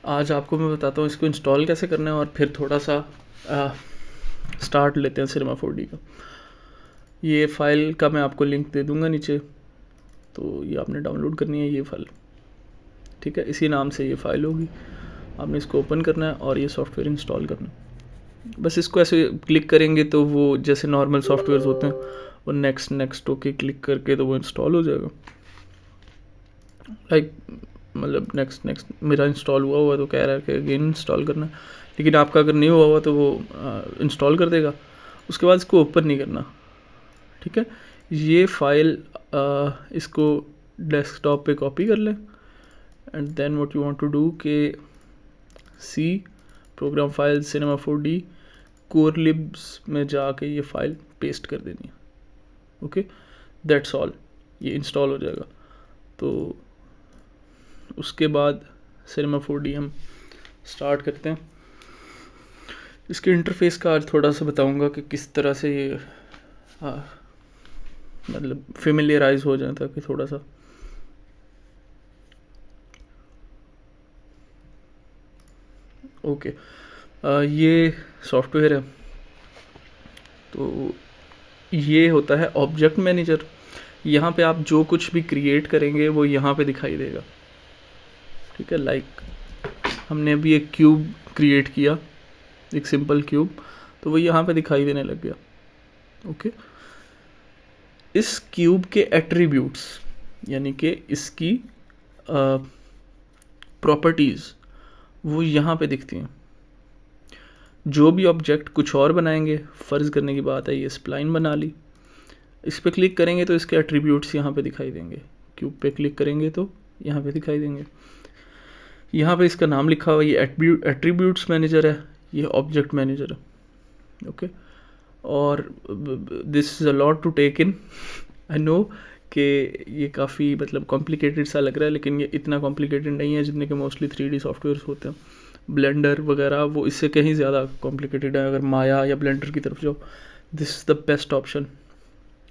आज आपको मैं बताता हूँ इसको इंस्टॉल कैसे करना है और फिर थोड़ा सा स्टार्ट लेते हैं सिनेमा 4D का। ये फ़ाइल का मैं आपको लिंक दे दूँगा नीचे, तो ये आपने डाउनलोड करनी है ये फ़ाइल, ठीक है। इसी नाम से ये फ़ाइल होगी, आपने इसको ओपन करना है और ये सॉफ्टवेयर इंस्टॉल करना है। बस इसको ऐसे क्लिक करेंगे तो वो जैसे नॉर्मल सॉफ्टवेयर होते हैं वो नेक्स्ट नेक्स्ट ओके क्लिक करके तो वो इंस्टॉल हो जाएगा। लाइक मतलब नेक्स्ट नेक्स्ट मेरा इंस्टॉल हुआ तो कह रहा है कि अगेन इंस्टॉल करना है, लेकिन आपका अगर नहीं हुआ तो वो इंस्टॉल कर देगा। उसके बाद इसको ओपन नहीं करना, ठीक है। ये फाइल इसको डेस्कटॉप पे कॉपी कर लें and then what you want to do के C program file Cinema 4D core libs में जाके ये फाइल पेस्ट कर देनी है। ओके, दैट्स ऑल, ये इंस्टॉल हो जाएगा। तो उसके बाद सिनेमा 4D हम स्टार्ट करते हैं। इसके इंटरफेस का आज थोड़ा सा बताऊंगा कि किस तरह से ये मतलब फेमिलियराइज हो जाए, ताकि थोड़ा सा ओके। ये सॉफ्टवेयर है, तो ये होता है ऑब्जेक्ट मैनेजर। यहाँ पे आप जो कुछ भी क्रिएट करेंगे वो यहाँ पे दिखाई देगा, ठीक है। लाइक हमने अभी एक क्यूब क्रिएट किया, एक सिंपल क्यूब, तो वो यहाँ पे दिखाई देने लग गया। ओके, इस क्यूब के एट्रीब्यूट्स यानी कि इसकी प्रॉपर्टीज़ वो यहाँ पे दिखती हैं। जो भी ऑब्जेक्ट कुछ और बनाएंगे, फ़र्ज़ करने की बात है ये स्प्लाइन बना ली, इस पर क्लिक करेंगे तो इसके एट्रीब्यूट्स यहाँ पे दिखाई देंगे। क्यूब पे क्लिक करेंगे तो यहाँ पे दिखाई देंगे। यहाँ पे इसका नाम लिखा हुआ, ये एट्रीब्यूट्स मैनेजर है, ये ऑब्जेक्ट मैनेजर है। ओके, और this is a lot to take in. I know कि ये काफ़ी मतलब कॉम्प्लिकेटेड सा लग रहा है, लेकिन ये इतना कॉम्प्लिकेटेड नहीं है जितने के मोस्टली 3D सॉफ्टवेयर्स होते हैं। ब्लेंडर वगैरह वो इससे कहीं ज़्यादा कॉम्प्लिकेटेड है। अगर माया या ब्लेंडर की तरफ जाओ, this is the best option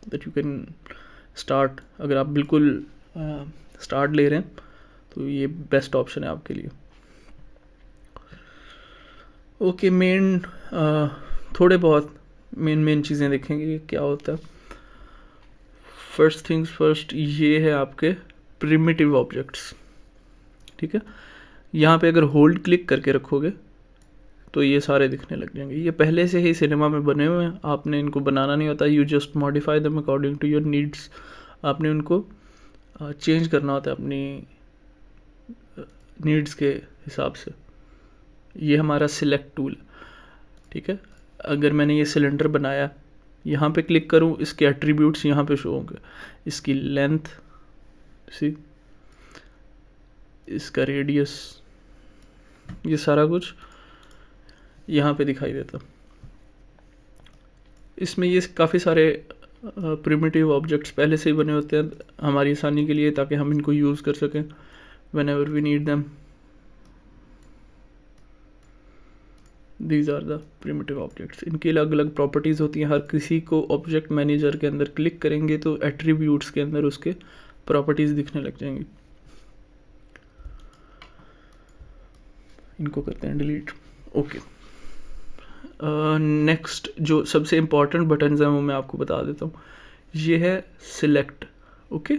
that you can start. अगर आप बिल्कुल स्टार्ट ले रहे हैं तो ये बेस्ट ऑप्शन है आपके लिए। ओके, मेन थोड़े बहुत मेन चीज़ें देखेंगे क्या होता है। फर्स्ट थिंग्स फर्स्ट, ये है आपके प्रिमिटिव ऑब्जेक्ट्स, ठीक है। यहाँ पे अगर होल्ड क्लिक करके रखोगे तो ये सारे दिखने लग जाएंगे। ये पहले से ही सिनेमा में बने हुए हैं, आपने इनको बनाना नहीं होता। You just modify them according to your needs. आपने उनको चेंज करना होता है अपनी नीड्स के हिसाब से। ये हमारा सिलेक्ट टूल, ठीक है। अगर मैंने ये सिलेंडर बनाया, यहाँ पे क्लिक करूँ, इसके एट्रीब्यूट्स यहाँ पे शो होंगे। इसकी लेंथ सी, इसका रेडियस, ये सारा कुछ यहाँ पे दिखाई देता। इसमें ये काफ़ी सारे प्रिमिटिव ऑब्जेक्ट्स पहले से ही बने होते हैं हमारी आसानी के लिए, ताकि हम इनको यूज़ कर सकें whenever we need them. These are the primitive objects. इनकी अलग अलग प्रॉपर्टीज़ होती हैं। हर किसी को ऑब्जेक्ट मैनेजर के अंदर क्लिक करेंगे तो एट्रीब्यूट्स के अंदर उसके प्रॉपर्टीज़ दिखने लग जाएंगी। इनको करते हैं डिलीट। ओके, नेक्स्ट जो सबसे इम्पॉर्टेंट बटन्स हैं वो मैं आपको बता देता हूँ। ये है सिलेक्ट। ओके,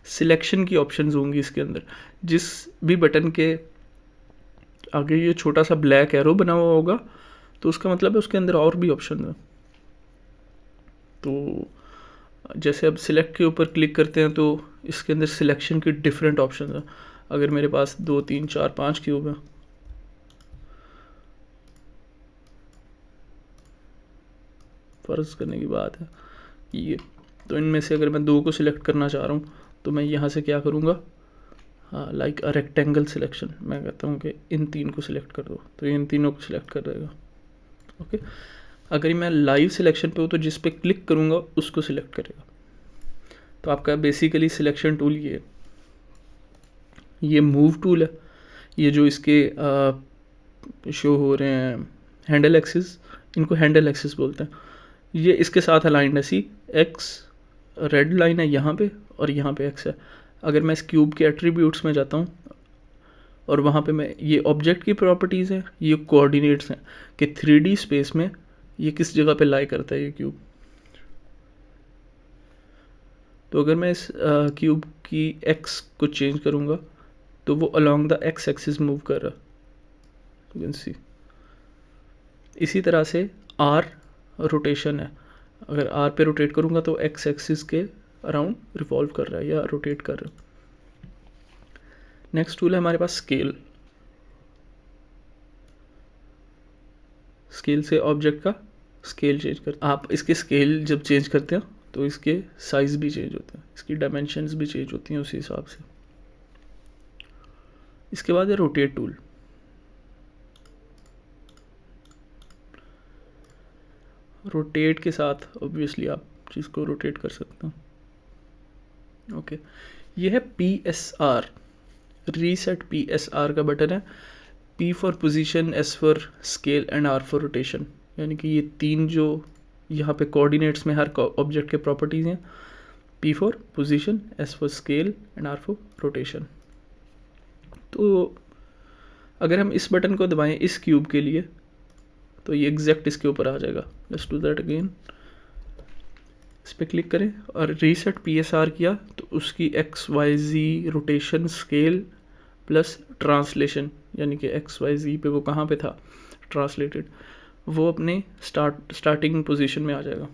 सिलेक्शन की ऑप्शंस होंगी इसके अंदर। जिस भी बटन के आगे ये छोटा सा ब्लैक एरो बना हुआ होगा तो उसका मतलब है उसके अंदर और भी ऑप्शन है। तो जैसे अब सिलेक्ट के ऊपर क्लिक करते हैं तो इसके अंदर सिलेक्शन की डिफरेंट ऑप्शन है। अगर मेरे पास 2 3 4 5 क्यूब है, फ़र्ज़ करने की बात है ये, तो इनमें से अगर मैं 2 को सिलेक्ट करना चाह रहा हूँ तो मैं यहाँ से क्या करूँगा, हाँ, लाइक अ रेक्टेंगल सिलेक्शन, मैं कहता हूँ कि इन 3 को सिलेक्ट कर दो, तो इन तीनों को सिलेक्ट कर देगा। ओके, अगर मैं लाइव सिलेक्शन पे हूँ तो जिस पे क्लिक करूँगा उसको सिलेक्ट करेगा। तो आपका बेसिकली सिलेक्शन टूल ये मूव टूल है। ये जो इसके शो हो रहे हैं हैंडल एक्सिस, इनको हैंडल एक्सिस बोलते हैं। ये इसके साथ अलाइंड है, सी एक्स रेड लाइन है यहाँ पे और यहाँ पे एक्स है। अगर मैं इस क्यूब के एट्रीब्यूट्स में जाता हूँ और वहाँ पे मैं ये ऑब्जेक्ट की प्रॉपर्टीज़ हैं, ये कोऑर्डिनेट्स हैं कि 3D स्पेस में ये किस जगह पे लाई करता है ये क्यूब। तो अगर मैं इस क्यूब की एक्स को चेंज करूँगा तो वो along the x axis move कर रहा, यू कैन सी। इसी तरह से आर रोटेशन है, अगर आर पे रोटेट करूँगा तो एक्स एक्सिस के अराउंड रिवॉल्व कर रहा है या रोटेट कर रहा है। नेक्स्ट टूल है हमारे पास स्केल। स्केल से ऑब्जेक्ट का स्केल चेंज कर, आप इसके स्केल जब चेंज करते हैं तो इसके साइज भी चेंज होते हैं, इसकी डायमेंशंस भी चेंज होती हैं उसी हिसाब से। इसके बाद है रोटेट टूल। रोटेट के साथ ऑब्वियसली आप चीज़ को रोटेट कर सकते हैं। ओके, ये है PSR, रीसेट PSR का बटन है। P for position, S for scale and R for rotation, यानी कि ये तीन जो यहाँ पे कोऑर्डिनेट्स में हर ऑब्जेक्ट के प्रॉपर्टीज़ हैं। P for position, S for scale and R for rotation. तो अगर हम इस बटन को दबाएं इस क्यूब के लिए तो ये एग्जैक्ट इसके ऊपर आ जाएगा। Let's do that again. इस पर क्लिक करें और रीसेट PSR किया तो उसकी XYZ rotation, scale plus translation, यानी कि XYZ पे वो कहाँ पे था ट्रांसलेटेड, वो अपने स्टार्टिंग पोजीशन में आ जाएगा।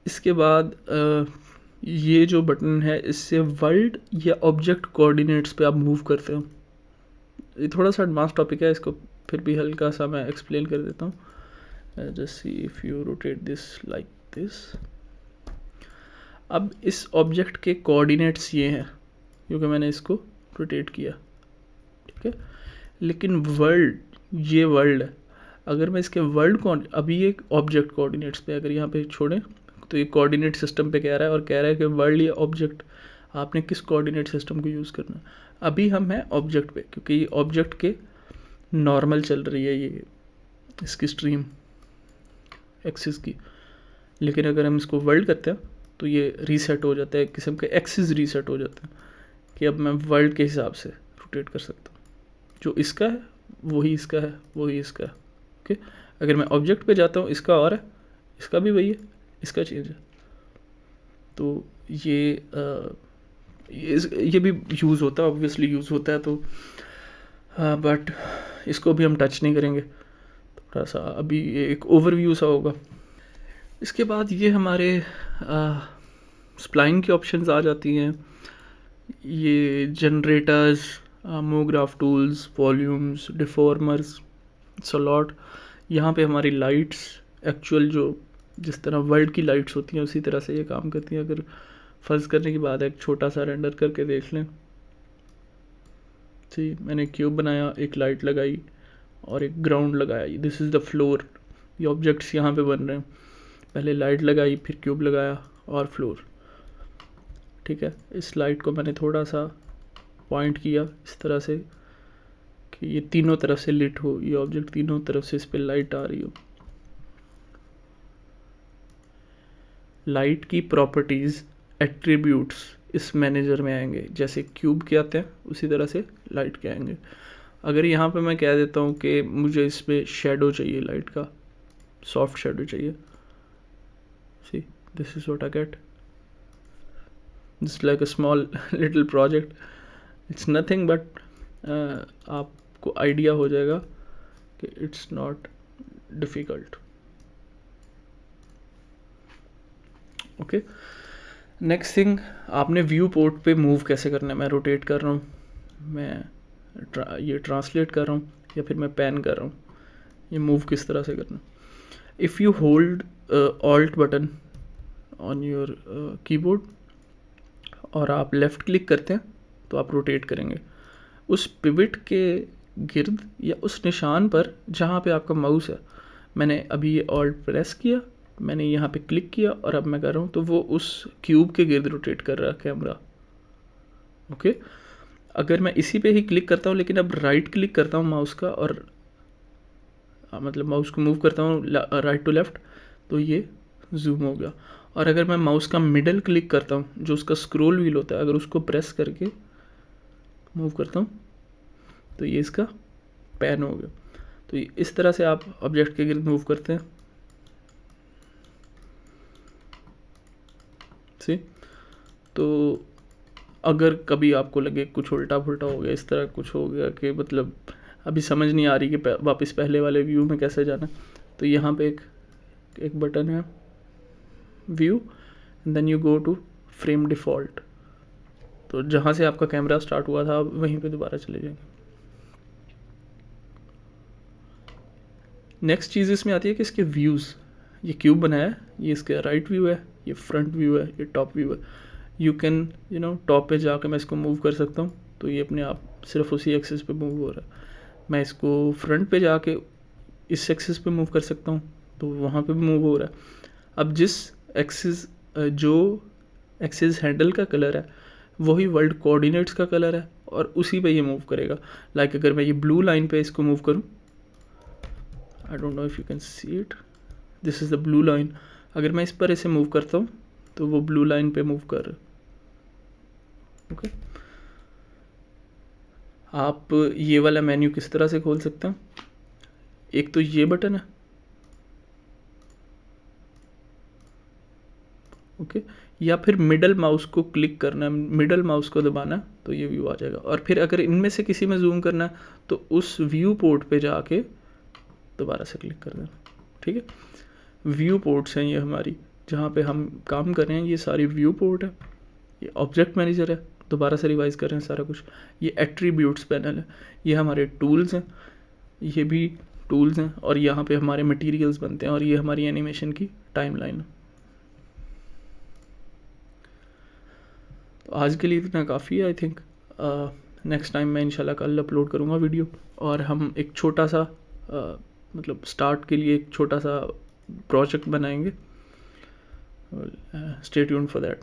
इसके बाद ये जो बटन है इससे वर्ल्ड या ऑब्जेक्ट कोऑर्डिनेट्स पे आप मूव करते हो। ये थोड़ा सा एडवांस टॉपिक है, इसको फिर भी हल्का सा मैं एक्सप्लेन कर देता हूँ। Just see if you rotate this like this. अब इस ऑब्जेक्ट के कोऑर्डिनेट्स ये हैं क्योंकि मैंने इसको रोटेट किया, ठीक है। लेकिन वर्ल्ड, ये वर्ल्ड है। अगर मैं इसके वर्ल्ड को अभी एक ऑब्जेक्ट कोऑर्डिनेट्स पे अगर यहाँ पे छोड़ें तो ये कोऑर्डिनेट सिस्टम पे कह रहा है और कह रहा है कि वर्ल्ड या ऑब्जेक्ट आपने किस कोऑर्डिनेट सिस्टम को यूज़ करना है। अभी हम हैं ऑब्जेक्ट पे क्योंकि ये ऑब्जेक्ट के नॉर्मल चल रही है ये इसकी स्ट्रीम एक्सिस की। लेकिन अगर हम इसको वर्ल्ड करते हैं तो ये रीसेट हो जाता है, किस्म के एक्सिस रीसेट हो जाते हैं कि अब मैं वर्ल्ड के हिसाब से रोटेट कर सकता हूँ। जो इसका है वही इसका है, वही इसका है। ओके, अगर मैं ऑब्जेक्ट पे जाता हूँ इसका और है, इसका भी वही है, इसका चेंज है। तो ये भी यूज़ होता है, ऑब्वियसली यूज़ होता है। तो बट इसको भी हम टच नहीं करेंगे, थोड़ा सा अभी एक ओवरव्यू सा होगा। इसके बाद ये हमारे स्प्लाइन की ऑप्शंस आ जाती हैं। ये जनरेटर्स, मोग्राफ टूल्स, वॉल्यूम्स, डिफॉर्मर्स, सलॉट। यहाँ पे हमारी लाइट्स एक्चुअल जो जिस तरह वर्ल्ड की लाइट्स होती हैं उसी तरह से ये काम करती हैं। अगर फर्ज करने की बात है, एक छोटा सा रेंडर करके देख लें। जी, मैंने क्यूब बनाया, एक लाइट लगाई और एक ग्राउंड लगाया। This is the floor. ये ऑब्जेक्ट्स यहाँ पे बन रहे हैं। पहले लाइट लगाई, फिर क्यूब लगाया और फ्लोर, ठीक है। इस लाइट को मैंने थोड़ा सा पॉइंट किया इस तरह से कि ये तीनों तरफ से लिट हो, ये ऑब्जेक्ट तीनों तरफ से इस पर लाइट आ रही हो। लाइट की प्रॉपर्टीज़, एट्रीब्यूट्स इस मैनेजर में आएंगे। जैसे क्यूब के आते हैं उसी तरह से लाइट के आएंगे। अगर यहाँ पे मैं कह देता हूँ कि मुझे इस पर शेडो चाहिए, लाइट का सॉफ्ट शेडो चाहिए, see this is what I get. This like a small little project, it's nothing but आपको आइडिया हो जाएगा कि it's not difficult. Okay, next thing, आपने व्यू पोर्ट पे मूव कैसे करना है। मैं रोटेट कर रहा हूँ, मैं ये ट्रांसलेट कर रहा हूँ या फिर मैं पैन कर रहा हूँ, ये मूव किस तरह से करना। If you hold alt button on your keyboard और आप लेफ़्ट क्लिक करते हैं तो आप रोटेट करेंगे उस पिवट के गिर्द या उस निशान पर जहाँ पे आपका माउस है। मैंने अभी ये ऑल्ट प्रेस किया, मैंने यहाँ पे क्लिक किया और अब मैं कर रहा हूँ तो वो उस क्यूब के गिर्द रोटेट कर रहा है कैमरा। ओके, अगर मैं इसी पे ही क्लिक करता हूँ लेकिन अब राइट क्लिक करता हूँ माउस का और मतलब माउस को मूव करता हूँ राइट टू लेफ़्ट, तो ये जूम हो गया। और अगर मैं माउस का मिडल क्लिक करता हूँ, जो उसका स्क्रॉल व्हील होता है, अगर उसको प्रेस करके मूव करता हूँ तो ये इसका पैन हो गया। तो इस तरह से आप ऑब्जेक्ट के गिर्द मूव करते हैं। सी तो अगर कभी आपको लगे कुछ उल्टा पुल्टा हो गया, इस तरह कुछ हो गया कि मतलब अभी समझ नहीं आ रही कि वापस पहले वाले व्यू में कैसे जाना, तो यहाँ पे एक बटन है view, then you go to frame default. तो जहाँ से आपका कैमरा स्टार्ट हुआ था वहीं पे दोबारा चले जाएंगे। नेक्स्ट चीज़ इसमें आती है कि इसके व्यूज़, ये क्यूब बनाया है, ये इसका राइट व्यू है, ये फ्रंट व्यू है, ये टॉप व्यू है। यू कैन टॉप पे जाकर मैं इसको मूव कर सकता हूँ, तो ये अपने आप सिर्फ उसी एक्सिस पे मूव हो रहा है। मैं इसको फ्रंट पे जाके इस एक्सिस पे मूव कर सकता हूँ, तो वहाँ पे भी मूव हो रहा है। अब जिस एक्सिस जो एक्सिस हैंडल का कलर है वही वर्ल्ड कोऑर्डिनेट्स का कलर है और उसी पे ये मूव करेगा। लाइक अगर मैं ये ब्लू लाइन पे इसको मूव करूँ, I don't know if you can see it, this is the blue line. अगर मैं इस पर इसे मूव करता हूँ तो वो ब्लू लाइन पे मूव कर रहा है। ओके, आप ये वाला मेन्यू किस तरह से खोल सकते हैं? एक तो ये बटन है, ओके, या फिर मिडल माउस को क्लिक करना है, मिडल माउस को दबाना है तो ये व्यू आ जाएगा। और फिर अगर इनमें से किसी में जूम करना है तो उस व्यू पोर्ट पे जाके दोबारा से क्लिक कर देना। ठीक है, व्यू पोर्ट्स हैं ये हमारी, जहाँ पे हम काम कर रहे हैं, ये सारी व्यू पोर्ट है। ये ऑब्जेक्ट मैनेजर है, दोबारा से रिवाइज कर रहे हैं सारा कुछ। ये एट्रीब्यूट्स पैनल है, ये हमारे टूल्स हैं, ये भी टूल्स हैं, और यहाँ पे हमारे मटेरियल्स बनते हैं, और ये हमारी एनिमेशन की टाइमलाइन है। तो आज के लिए इतना काफ़ी है आई थिंक। नेक्स्ट टाइम मैं इंशाल्लाह कल अपलोड करूँगा वीडियो, और हम एक छोटा सा मतलब स्टार्ट के लिए एक छोटा सा प्रोजेक्ट बनाएंगे। Stay tuned for that.